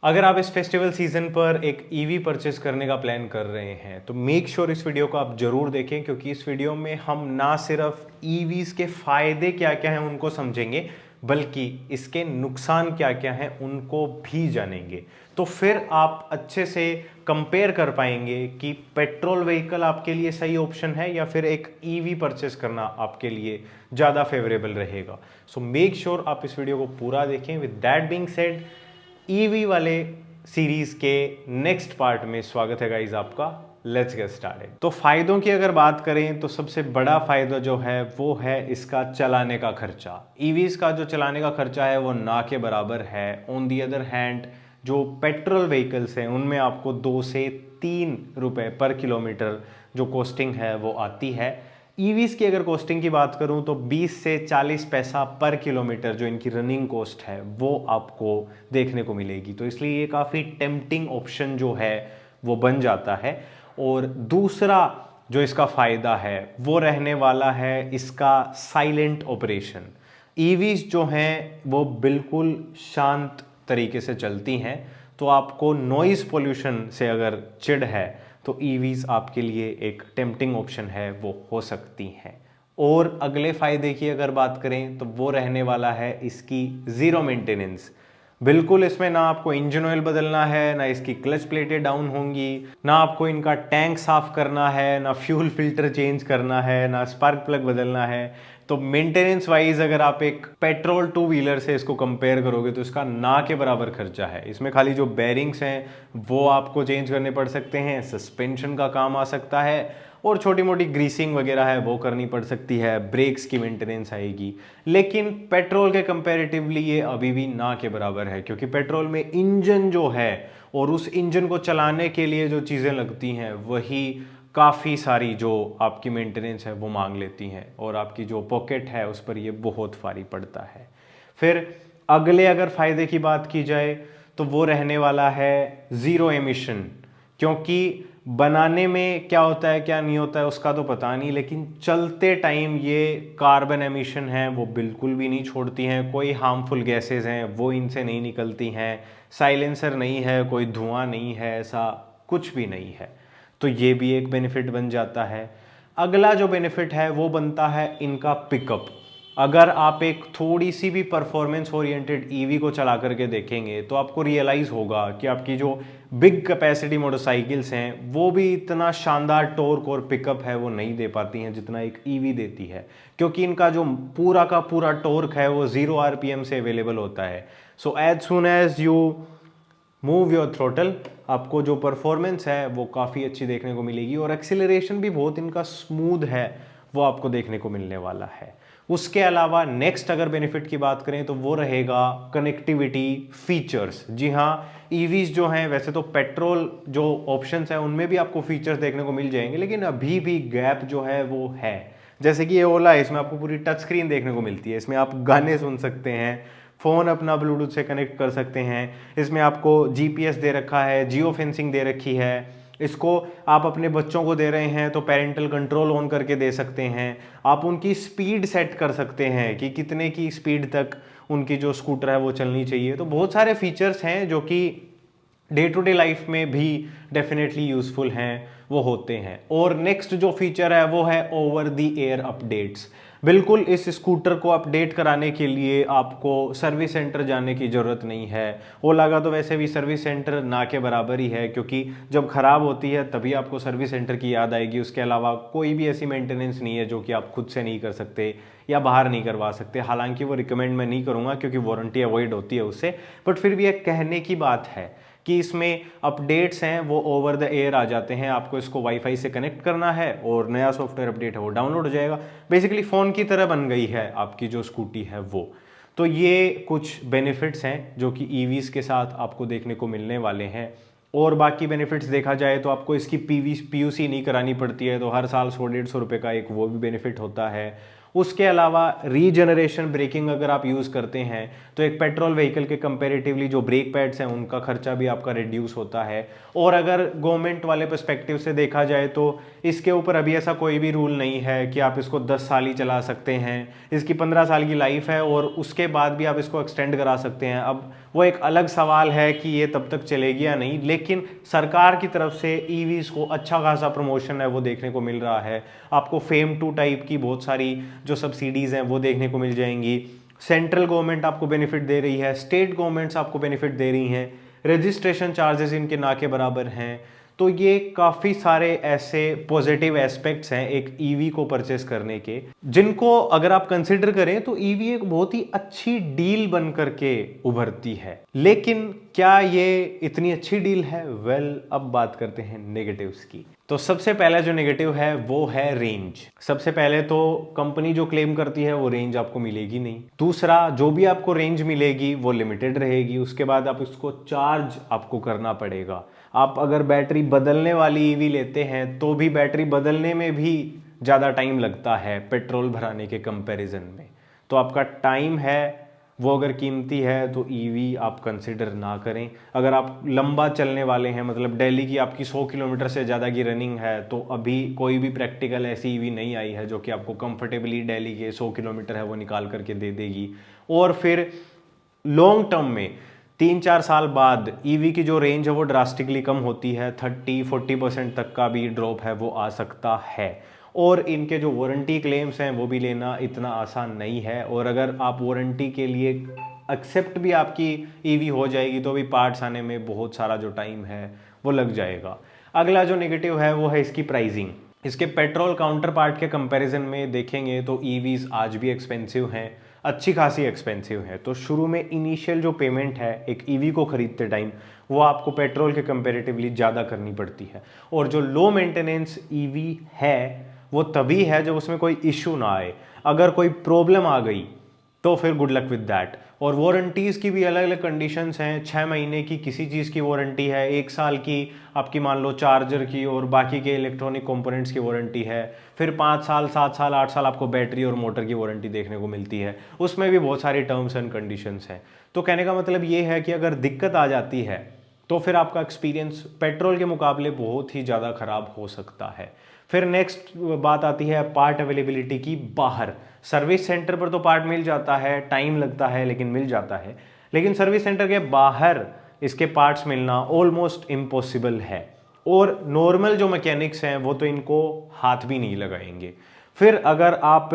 अगर आप इस फेस्टिवल सीजन पर एक ईवी परचेस करने का प्लान कर रहे हैं तो मेक श्योर इस वीडियो को आप जरूर देखें, क्योंकि इस वीडियो में हम ना सिर्फ ईवीज के फायदे क्या क्या हैं उनको समझेंगे, बल्कि इसके नुकसान क्या क्या हैं उनको भी जानेंगे। तो फिर आप अच्छे से कंपेयर कर पाएंगे कि पेट्रोल व्हीकल आपके लिए सही ऑप्शन है या फिर एक ईवी परचेस करना आपके लिए ज़्यादा फेवरेबल रहेगा। सो मेक श्योर आप इस वीडियो को पूरा देखें। With that being said, EV वाले सीरीज के नेक्स्ट पार्ट में स्वागत है गाइस आपका। Let's get started. तो फायदों की अगर बात करें तो सबसे बड़ा फायदा जो है वो है इसका चलाने का खर्चा। ईवीज का जो चलाने का खर्चा है वो ना के बराबर है। ऑन दी अदर हैंड जो पेट्रोल व्हीकल्स हैं उनमें आपको 2 से 3 रुपए पर किलोमीटर जो कॉस्टिंग है वो आती है। ईवीज की अगर कॉस्टिंग की बात करूं तो 20 से 40 पैसा पर किलोमीटर जो इनकी रनिंग कॉस्ट है वो आपको देखने को मिलेगी। तो इसलिए ये काफ़ी टेम्पटिंग ऑप्शन जो है वो बन जाता है। और दूसरा जो इसका फ़ायदा है वो रहने वाला है इसका साइलेंट ऑपरेशन। ईवीज जो हैं वो बिल्कुल शांत तरीके से चलती हैं, तो आपको नॉइज़ पोल्यूशन से अगर चिढ़ है तो ईवीज आपके लिए एक टेम्पटिंग ऑप्शन है वो हो सकती हैं। और अगले फ़ायदे की अगर बात करें तो वो रहने वाला है इसकी ज़ीरो मेंटेनेंस। बिल्कुल इसमें ना आपको इंजन ऑयल बदलना है, ना इसकी क्लच प्लेटें डाउन होंगी, ना आपको इनका टैंक साफ करना है, ना फ्यूल फिल्टर चेंज करना है, ना स्पार्क प्लग बदलना है। तो मेंटेनेंस वाइज अगर आप एक पेट्रोल टू व्हीलर से इसको कंपेयर करोगे तो इसका ना के बराबर खर्चा है। इसमें खाली जो बेरिंग्स हैं वो आपको चेंज करने पड़ सकते हैं, सस्पेंशन का काम आ सकता है, और छोटी मोटी ग्रीसिंग वगैरह है वो करनी पड़ सकती है, ब्रेक्स की मेंटेनेंस आएगी। लेकिन पेट्रोल के कंपैरेटिवली ये अभी भी ना के बराबर है, क्योंकि पेट्रोल में इंजन जो है और उस इंजन को चलाने के लिए जो चीज़ें लगती हैं वही काफ़ी सारी जो आपकी मेंटेनेंस है वो मांग लेती हैं, और आपकी जो पॉकेट है उस पर ये बहुत भारी पड़ता है। फिर अगले अगर फ़ायदे की बात की जाए तो वो रहने वाला है ज़ीरो एमिशन। क्योंकि बनाने में क्या होता है क्या नहीं होता है उसका तो पता नहीं, लेकिन चलते टाइम ये कार्बन एमिशन है वो बिल्कुल भी नहीं छोड़ती हैं। कोई हार्मफुल गैसेस हैं वो इनसे नहीं निकलती हैं, साइलेंसर नहीं है, कोई धुआं नहीं है, ऐसा कुछ भी नहीं है। तो ये भी एक बेनिफिट बन जाता है। अगला जो बेनिफिट है वो बनता है इनका पिकअप। अगर आप एक थोड़ी सी भी परफॉर्मेंस ओरिएंटेड ईवी को चला करके देखेंगे तो आपको रियलाइज़ होगा कि आपकी जो बिग कैपेसिटी मोटरसाइकिल्स हैं वो भी इतना शानदार टॉर्क और पिकअप है वो नहीं दे पाती हैं जितना एक ईवी देती है, क्योंकि इनका जो पूरा का पूरा टॉर्क है वो 0 आरपीएम से अवेलेबल होता है। So as soon as you move your throttle, आपको जो परफॉर्मेंस है वो काफ़ी अच्छी देखने को मिलेगी, और एक्सीलरेशन भी बहुत इनका स्मूथ है वो आपको देखने को मिलने वाला है। उसके अलावा नेक्स्ट अगर बेनिफिट की बात करें तो वो रहेगा कनेक्टिविटी फीचर्स। जी हाँ, ईवीज जो हैं वैसे तो पेट्रोल जो ऑप्शंस हैं उनमें भी आपको फीचर्स देखने को मिल जाएंगे, लेकिन अभी भी गैप जो है वो है। जैसे कि ये ओला है, इसमें आपको पूरी टच स्क्रीन देखने को मिलती है, इसमें आप गाने सुन सकते हैं, फ़ोन अपना ब्लूटूथ से कनेक्ट कर सकते हैं, इसमें आपको जीपीएस दे रखा है, जियो फेंसिंग दे रखी है, इसको आप अपने बच्चों को दे रहे हैं तो पेरेंटल कंट्रोल ऑन करके दे सकते हैं। आप उनकी स्पीड सेट कर सकते हैं कि कितने की स्पीड तक उनकी जो स्कूटर है वो चलनी चाहिए। तो बहुत सारे फीचर्स हैं जो कि डे टू डे लाइफ में भी डेफिनेटली यूज़फुल हैं, वो होते हैं। और नेक्स्ट जो फीचर है वो है ओवर द एयर अपडेट्स। बिल्कुल इस स्कूटर को अपडेट कराने के लिए आपको सर्विस सेंटर जाने की ज़रूरत नहीं है। ओला का तो वैसे भी सर्विस सेंटर ना के बराबर ही है, क्योंकि जब ख़राब होती है तभी आपको सर्विस सेंटर की याद आएगी। उसके अलावा कोई भी ऐसी मेंटेनेंस नहीं है जो कि आप खुद से नहीं कर सकते या बाहर नहीं करवा सकते। हालांकि वो रिकमेंड मैं नहीं करूँगा क्योंकि वारंटी अवॉइड होती है उससे, बट फिर भी एक कहने की बात है कि इसमें अपडेट्स हैं वो ओवर द एयर आ जाते हैं। आपको इसको वाईफाई से कनेक्ट करना है और नया सॉफ्टवेयर अपडेट है वो डाउनलोड हो जाएगा। बेसिकली फ़ोन की तरह बन गई है आपकी जो स्कूटी है वो। तो ये कुछ बेनिफिट्स हैं जो कि ईवीज़ के साथ आपको देखने को मिलने वाले हैं। और बाकी बेनिफिट्स देखा जाए तो आपको इसकी पीयूसी नहीं करानी पड़ती है, तो हर साल 100-150 रुपये का एक वो भी बेनिफिट होता है। उसके अलावा रीजनरेशन ब्रेकिंग अगर आप यूज़ करते हैं तो एक पेट्रोल व्हीकल के कंपैरेटिवली जो ब्रेक पैड्स हैं उनका खर्चा भी आपका रिड्यूस होता है। और अगर गवर्नमेंट वाले पर्सपेक्टिव से देखा जाए तो इसके ऊपर अभी ऐसा कोई भी रूल नहीं है कि आप इसको 10 साल ही चला सकते हैं। इसकी 15 साल की लाइफ है और उसके बाद भी आप इसको एक्सटेंड करा सकते हैं। अब वो एक अलग सवाल है कि ये तब तक चलेगी या नहीं, लेकिन सरकार की तरफ से ईवीज को अच्छा खासा प्रमोशन है वो देखने को मिल रहा है। आपको फेम 2 टाइप की बहुत सारी जो सब्सिडीज़ हैं वो देखने को मिल जाएंगी। सेंट्रल गवर्नमेंट आपको बेनिफिट दे रही है, स्टेट गवर्नमेंट्स आपको बेनिफिट दे रही हैं, रजिस्ट्रेशन चार्जेस इनके ना के बराबर हैं। तो ये काफ़ी सारे ऐसे पॉजिटिव एस्पेक्ट्स हैं एक ईवी को परचेस करने के, जिनको अगर आप कंसिडर करें तो ईवी एक बहुत ही अच्छी डील बन करके उभरती है। लेकिन क्या ये इतनी अच्छी डील है? अब बात करते हैं नेगेटिव्स की। तो सबसे पहला जो नेगेटिव है वो है रेंज। सबसे पहले तो कंपनी जो क्लेम करती है वो रेंज आपको मिलेगी नहीं। दूसरा, जो भी आपको रेंज मिलेगी वो लिमिटेड रहेगी। उसके बाद आप इसको चार्ज आपको करना पड़ेगा। आप अगर बैटरी बदलने वाली ईवी लेते हैं तो भी बैटरी बदलने में भी ज़्यादा टाइम लगता है पेट्रोल भराने के कंपैरिजन में। तो आपका टाइम है वो अगर कीमती है तो ईवी आप कंसिडर ना करें। अगर आप लंबा चलने वाले हैं, मतलब दिल्ली की आपकी 100 किलोमीटर से ज़्यादा की रनिंग है, तो अभी कोई भी प्रैक्टिकल ऐसी ईवी नहीं आई है जो कि आपको कंफर्टेबली दिल्ली के 100 किलोमीटर है वो निकाल करके दे देगी। और फिर लॉन्ग टर्म में 3-4 साल बाद ईवी की जो रेंज है वो ड्रास्टिकली कम होती है, 30-40% तक का भी ड्रॉप है वो आ सकता है। और इनके जो वारंटी क्लेम्स हैं वो भी लेना इतना आसान नहीं है। और अगर आप वारंटी के लिए एक्सेप्ट भी आपकी ईवी हो जाएगी तो भी पार्ट्स आने में बहुत सारा जो टाइम है वो लग जाएगा। अगला जो नेगेटिव है वो है इसकी प्राइसिंग। इसके पेट्रोल काउंटर पार्ट के कंपैरिजन में देखेंगे तो ईवीज आज भी एक्सपेंसिव हैं, अच्छी खासी एक्सपेंसिव है। तो शुरू में इनिशियल जो पेमेंट है एक ईवी को खरीदते टाइम वो आपको पेट्रोल के कंपैरेटिवली ज़्यादा करनी पड़ती है। और जो लो मेंटेनेंस ईवी है वो तभी है जब उसमें कोई इशू ना आए। अगर कोई प्रॉब्लम आ गई तो फिर गुड लक विद दैट। और वारंटीज़ की भी अलग अलग कंडीशंस हैं। 6 महीने की किसी चीज़ की वारंटी है, 1 साल की आपकी मान लो चार्जर की और बाकी के इलेक्ट्रॉनिक कंपोनेंट्स की वारंटी है। फिर 5 साल, 7 साल, 8 साल आपको बैटरी और मोटर की वारंटी देखने को मिलती है। उसमें भी बहुत सारी टर्म्स एंड कंडीशंस हैं। तो कहने का मतलब ये है कि अगर दिक्कत आ जाती है तो फिर आपका एक्सपीरियंस पेट्रोल के मुकाबले बहुत ही ज़्यादा ख़राब हो सकता है। फिर नेक्स्ट बात आती है पार्ट अवेलेबिलिटी की। बाहर सर्विस सेंटर पर तो पार्ट मिल जाता है, टाइम लगता है लेकिन मिल जाता है, लेकिन सर्विस सेंटर के बाहर इसके पार्ट्स मिलना ऑलमोस्ट इम्पॉसिबल है। और नॉर्मल जो मैकेनिक्स हैं वो तो इनको हाथ भी नहीं लगाएंगे। फिर अगर आप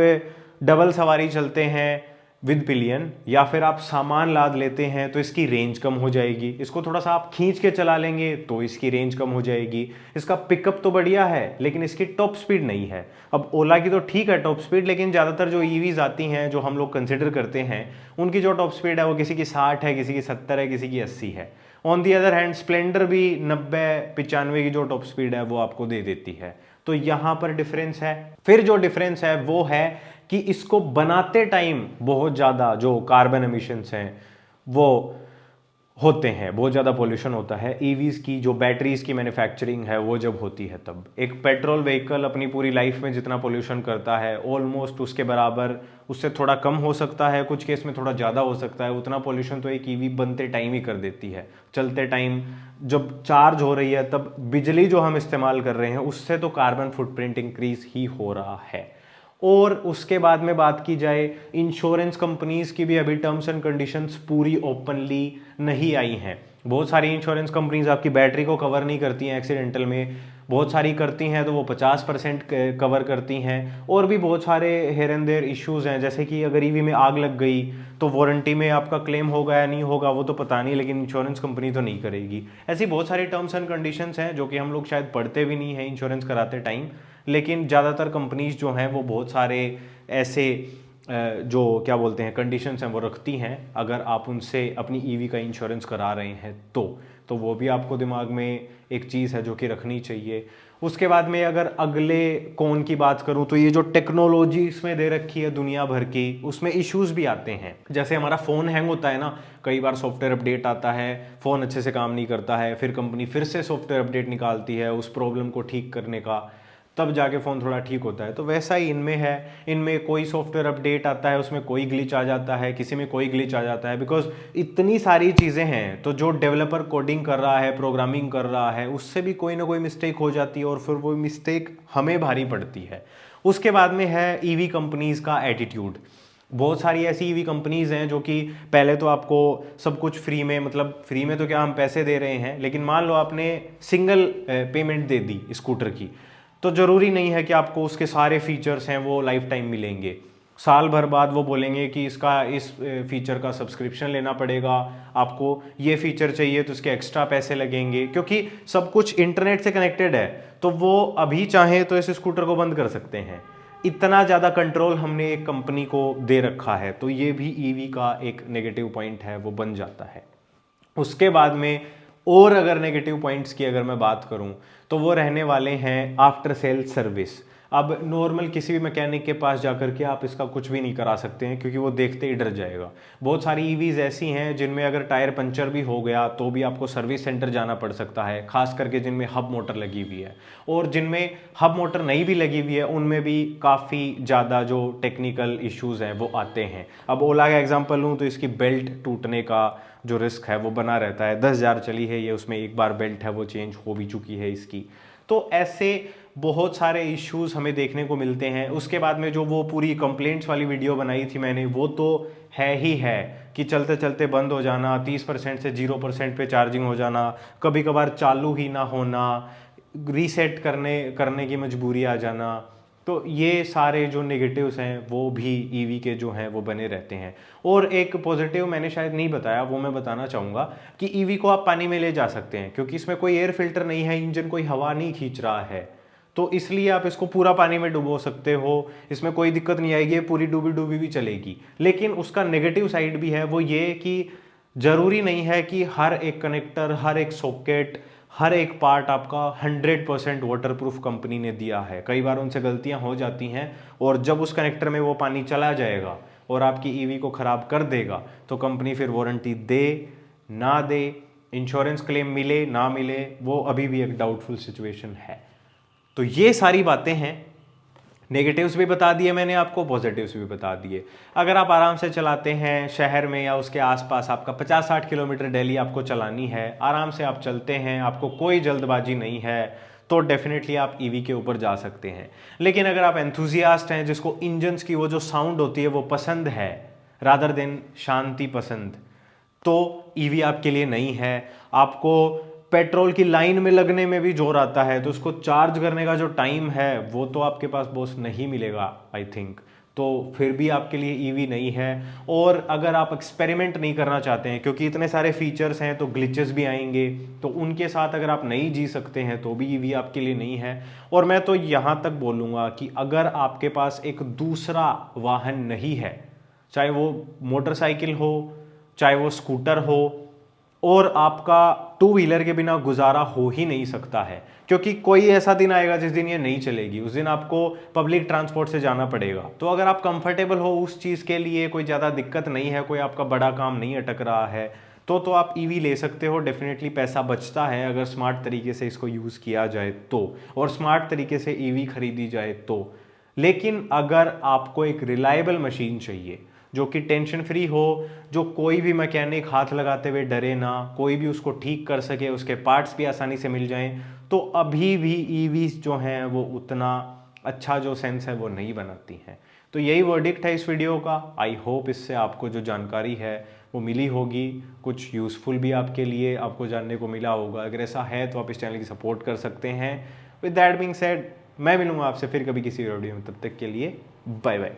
डबल सवारी चलते हैं विद पिलियन या फिर आप सामान लाद लेते हैं तो इसकी रेंज कम हो जाएगी। इसको थोड़ा सा आप खींच के चला लेंगे तो इसकी रेंज कम हो जाएगी। इसका पिकअप तो बढ़िया है लेकिन इसकी टॉप स्पीड नहीं है। अब ओला की तो ठीक है टॉप स्पीड, लेकिन ज़्यादातर जो ईवीज आती हैं जो हम लोग कंसिडर करते हैं उनकी जो टॉप स्पीड है वो किसी की 60 है, किसी की 70 है, किसी की 80 है। On the other hand Splendor भी 90-95 की जो टॉप स्पीड है वो आपको दे देती है। तो यहाँ पर डिफरेंस है। फिर जो डिफरेंस है वो है कि इसको बनाते टाइम बहुत ज़्यादा जो कार्बन एमिशंस हैं वो होते हैं, बहुत ज़्यादा पोल्यूशन होता है। ईवीज़ की जो बैटरीज़ की मैन्युफैक्चरिंग है वो जब होती है तब एक पेट्रोल व्हीकल अपनी पूरी लाइफ में जितना पोल्यूशन करता है ऑलमोस्ट उसके बराबर, उससे थोड़ा कम हो सकता है, कुछ केस में थोड़ा ज़्यादा हो सकता है। उतना पोल्यूशन तो एक ईवी बनते टाइम ही कर देती है। चलते टाइम जब चार्ज हो रही है तब बिजली जो हम इस्तेमाल कर रहे हैं उससे तो कार्बन फुटप्रिंट इंक्रीज ही हो रहा है। और उसके बाद में बात की जाए इंश्योरेंस कंपनीज की भी अभी टर्म्स एंड कंडीशंस पूरी ओपनली नहीं आई हैं। बहुत सारी इंश्योरेंस कंपनीज आपकी बैटरी को कवर नहीं करती हैं एक्सीडेंटल में, बहुत सारी करती हैं तो वो 50% कवर करती हैं। और भी बहुत सारे हेयर एंड देयर इश्यूज़ हैं, जैसे कि अगर ईवी में आग लग गई तो वारंटी में आपका क्लेम होगा या नहीं होगा वो तो पता नहीं, लेकिन इंश्योरेंस कंपनी तो नहीं करेगी। ऐसी बहुत सारी टर्म्स एंड कंडीशंस हैं जो कि हम लोग शायद पढ़ते भी नहीं हैं इंश्योरेंस कराते टाइम, लेकिन ज़्यादातर कंपनीज जो हैं वो बहुत सारे ऐसे जो क्या बोलते हैं कंडीशंस हैं वो रखती हैं अगर आप उनसे अपनी ईवी का इंश्योरेंस करा रहे हैं तो वो भी आपको दिमाग में एक चीज़ है जो कि रखनी चाहिए। उसके बाद में अगर अगले कौन की बात करूं तो ये जो टेक्नोलॉजी इसमें दे रखी है दुनिया भर की, उसमें इश्यूज भी आते हैं। जैसे हमारा फ़ोन हैंग होता है ना, कई बार सॉफ्टवेयर अपडेट आता है, फ़ोन अच्छे से काम नहीं करता है, फिर कंपनी फिर से सॉफ्टवेयर अपडेट निकालती है उस प्रॉब्लम को ठीक करने का, तब जाके फ़ोन थोड़ा ठीक होता है। तो वैसा ही इनमें है, इनमें कोई सॉफ्टवेयर अपडेट आता है उसमें कोई ग्लिच आ जाता है, किसी में कोई ग्लिच आ जाता है, बिकॉज इतनी सारी चीज़ें हैं। तो जो डेवलपर कोडिंग कर रहा है, प्रोग्रामिंग कर रहा है, उससे भी कोई ना कोई मिस्टेक हो जाती है और फिर वो मिस्टेक हमें भारी पड़ती है। उसके बाद में है ईवी कंपनीज़ का एटीट्यूड। बहुत सारी ऐसी ईवी कंपनीज हैं जो कि पहले तो आपको सब कुछ फ्री में, मतलब फ्री में तो क्या, हम पैसे दे रहे हैं, लेकिन मान लो आपने सिंगल पेमेंट दे दी स्कूटर की, तो ज़रूरी नहीं है कि आपको उसके सारे फीचर्स हैं वो लाइफ टाइम मिलेंगे। साल भर बाद वो बोलेंगे कि इसका इस फीचर का सब्सक्रिप्शन लेना पड़ेगा, आपको ये फीचर चाहिए तो इसके एक्स्ट्रा पैसे लगेंगे, क्योंकि सब कुछ इंटरनेट से कनेक्टेड है। तो वो अभी चाहे तो इस स्कूटर को बंद कर सकते हैं। इतना ज़्यादा कंट्रोल हमने एक कंपनी को दे रखा है, तो ये भी ईवी का एक नेगेटिव पॉइंट है, वो बन जाता है। उसके बाद में और अगर नेगेटिव पॉइंट्स की अगर मैं बात करूं तो वो रहने वाले हैं आफ्टर सेल सर्विस। अब नॉर्मल किसी भी मैकेनिक के पास जाकर के आप इसका कुछ भी नहीं करा सकते हैं, क्योंकि वो देखते ही डर जाएगा। बहुत सारी ईवीज ऐसी हैं जिनमें अगर टायर पंचर भी हो गया तो भी आपको सर्विस सेंटर जाना पड़ सकता है, खास करके जिनमें हब मोटर लगी हुई है। और जिनमें हब मोटर नहीं भी लगी हुई है उनमें भी काफ़ी ज़्यादा जो टेक्निकल इश्यूज़ हैं वो आते हैं। अब ओला का एग्जाम्पल लूँ तो इसकी बेल्ट टूटने का जो रिस्क है वो बना रहता है। 10,000 चली है ये, उसमें एक बार बेल्ट है वो चेंज हो भी चुकी है इसकी। तो ऐसे बहुत सारे इश्यूज हमें देखने को मिलते हैं। उसके बाद में जो वो पूरी कंप्लेंट्स वाली वीडियो बनाई थी मैंने, वो तो है ही है कि चलते चलते बंद हो जाना, 30% से 0% पे चार्जिंग हो जाना, कभी कभार चालू ही ना होना, रीसेट करने की मजबूरी आ जाना। तो ये सारे जो नेगेटिव्स हैं वो भी ईवी के जो हैं वो बने रहते हैं। और एक पॉजिटिव मैंने शायद नहीं बताया, वो मैं बताना चाहूँगा कि ईवी को आप पानी में ले जा सकते हैं, क्योंकि इसमें कोई एयर फिल्टर नहीं है, इंजन कोई हवा नहीं खींच रहा है, तो इसलिए आप इसको पूरा पानी में डुबो सकते हो, इसमें कोई दिक्कत नहीं आएगी, पूरी डूबी डूबी भी चलेगी। लेकिन उसका नेगेटिव साइड भी है, वो ये कि ज़रूरी नहीं है कि हर एक कनेक्टर, हर एक सॉकेट, हर एक पार्ट आपका 100% वाटरप्रूफ कंपनी ने दिया है। कई बार उनसे गलतियां हो जाती हैं, और जब उस कनेक्टर में वो पानी चला जाएगा और आपकी ईवी को ख़राब कर देगा तो कंपनी फिर वारंटी दे ना दे, इंश्योरेंस क्लेम मिले ना मिले, वो अभी भी एक डाउटफुल सिचुएशन है। तो ये सारी बातें हैं, नेगेटिव्स भी बता दिए मैंने आपको, पॉजिटिव्स भी बता दिए। अगर आप आराम से चलाते हैं शहर में या उसके आसपास, आपका 50-60 किलोमीटर डेली आपको चलानी है, आराम से आप चलते हैं, आपको कोई जल्दबाजी नहीं है, तो डेफिनेटली आप ईवी के ऊपर जा सकते हैं। लेकिन अगर आप एंथुजियास्ट हैं, जिसको इंजन्स की वो जो साउंड होती है वो पसंद है रादर देन शांति पसंद, तो ईवी आपके लिए नहीं है। आपको पेट्रोल की लाइन में लगने में भी जोर आता है, तो उसको चार्ज करने का जो टाइम है वो तो आपके पास बॉस नहीं मिलेगा आई थिंक, तो फिर भी आपके लिए ईवी नहीं है। और अगर आप एक्सपेरिमेंट नहीं करना चाहते हैं, क्योंकि इतने सारे फीचर्स हैं तो ग्लिचेस भी आएंगे, तो उनके साथ अगर आप नहीं जी सकते हैं तो भी ईवी आपके लिए नहीं है। और मैं तो यहाँ तक बोलूँगा कि अगर आपके पास एक दूसरा वाहन नहीं है, चाहे वो मोटरसाइकिल हो चाहे वो स्कूटर हो, और आपका टू व्हीलर के बिना गुजारा हो ही नहीं सकता है, क्योंकि कोई ऐसा दिन आएगा जिस दिन ये नहीं चलेगी, उस दिन आपको पब्लिक ट्रांसपोर्ट से जाना पड़ेगा। तो अगर आप कंफर्टेबल हो उस चीज़ के लिए, कोई ज़्यादा दिक्कत नहीं है, कोई आपका बड़ा काम नहीं अटक रहा है, तो आप ईवी ले सकते हो। डेफिनेटली पैसा बचता है अगर स्मार्ट तरीके से इसको यूज़ किया जाए तो, और स्मार्ट तरीके से ईवी खरीदी जाए तो। लेकिन अगर आपको एक रिलायबल मशीन चाहिए जो कि टेंशन फ्री हो, जो कोई भी मैकेनिक हाथ लगाते हुए डरे ना, कोई भी उसको ठीक कर सके, उसके पार्ट्स भी आसानी से मिल जाएं, तो अभी भी ईवीज जो हैं वो उतना अच्छा जो सेंस है वो नहीं बनाती हैं। तो यही वर्डिक्ट है इस वीडियो का। आई होप इससे आपको जो जानकारी है वो मिली होगी, कुछ यूज़फुल भी आपके लिए आपको जानने को मिला होगा। अगर ऐसा है तो आप इस चैनल की सपोर्ट कर सकते हैं। विद दैट बीइंग सेड, मैं मिलूंगा आपसे फिर कभी किसी वीडियो में, तब तक के लिए बाय बाय।